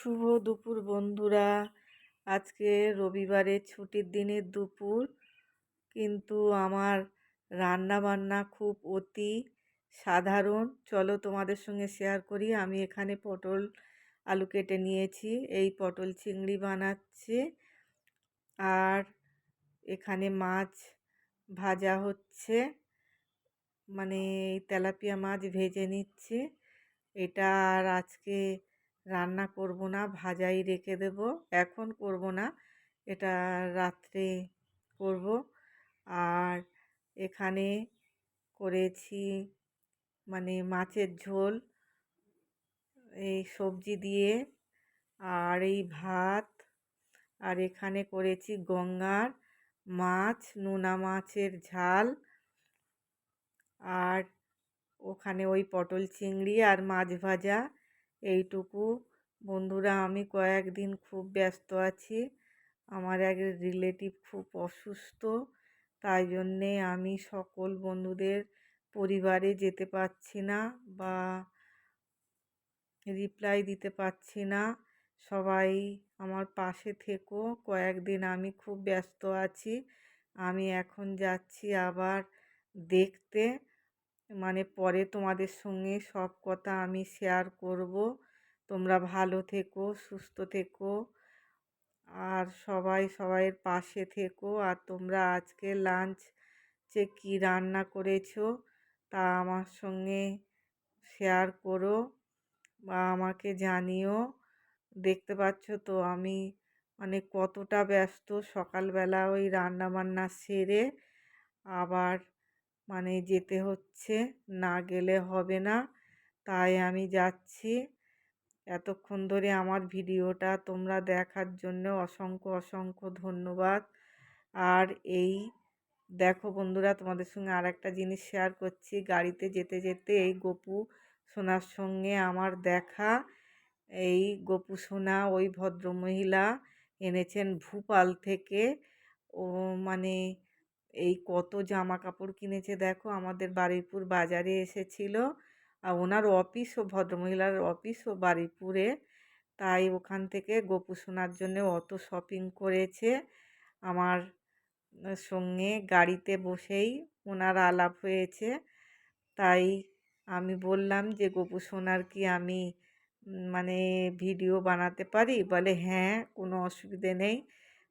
শুভ দুপুর বন্ধুরা। আজকে রবিবারের ছুটির দিনের দুপুর, কিন্তু আমার রান্না বান্না খুব অতি সাধারণ। চলো তোমাদের সঙ্গে শেয়ার করি। আমি এখানে পটল আলু কেটে নিয়েছি, এই পটল চিংড়ি বানাচ্ছি। আর এখানে মাছ ভাজা হচ্ছে, মানে এই তেলাপিয়া মাছ ভেজে নিচ্ছি। এটা আর আজকে রান্না করব না, ভাজাই রেখে দেব। এখন করব না, এটা রাত্রে করব। আর এখানে করেছি মানে মাছের ঝোল এই সবজি দিয়ে, আর এই ভাত। আর এখানে করেছি গঙ্গার মাছ, নোনা মাছের ঝাল। আর ওখানে ওই পটল চিংড়ি আর মাছ ভাজা, এইটুকু। বন্ধুরা, আমি কয়েকদিন খুব ব্যস্ত আছি। আমার এক রিলেটিভ খুব অসুস্থ, তাই জন্যে আমি সকল বন্ধুদের পরিবারে যেতে পারছি না বা রিপ্লাই দিতে পারছি না। সবাই আমার পাশে থেকো, কয়েকদিন আমি খুব ব্যস্ত আছি। আমি এখন যাচ্ছি আবার দেখতে, মানে পরে তোমাদের সঙ্গে সব কথা আমি শেয়ার করব। তোমরা ভালো থেকো, সুস্থ থেকো, আর সবাই সবাইয়ের পাশে থেকো। আর তোমরা আজকে লাঞ্চে কী রান্না করেছো তা আমার সঙ্গে শেয়ার করো বা আমাকে জানিও। দেখতে পাচ্ছ তো আমি মানে কতটা ব্যস্ত। সকালবেলা ওই রান্না বান্না সেরে আবার মানে যেতে হচ্ছে, না গেলে হবে না, তাই আমি যাচ্ছি। এতক্ষণ ধরে আমার ভিডিওটা তোমরা দেখার জন্য অসংখ্য অসংখ্য ধন্যবাদ। আর এই দেখো বন্ধুরা, তোমাদের সঙ্গে আর একটা জিনিস শেয়ার করছি। গাড়িতে যেতে যেতে এই গপু সোনার সঙ্গে আমার দেখা। এই গপু সোনা ওই ভদ্রমহিলা এনেছেন ভূপাল থেকে। ও মানে এই কত জামা কাপড় কিনেছে দেখো, আমাদের বারুইপুর বাজারে এসেছিল। আর ওনার অফিসও, ভদ্রমহিলার অফিসও বারুইপুরে, তাই ওখান থেকে গপু সোনার জন্য অত শপিং করেছে। আমার সঙ্গে গাড়িতে বসেই ওনার আলাপ হয়েছে, তাই আমি বললাম যে গপু সোনার কি আমি মানে ভিডিও বানাতে পারি? বলে হ্যাঁ, কোনো অসুবিধে নেই।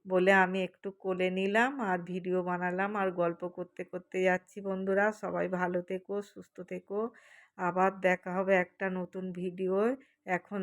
বলে আমি একটু কোলে নিলাম আর ভিডিও বানালাম, আর গল্প করতে করতে যাচ্ছি। বন্ধুরা, সবাই ভালো থেকো, সুস্থ থেকো। আবার দেখা হবে একটা নতুন ভিডিও। এখন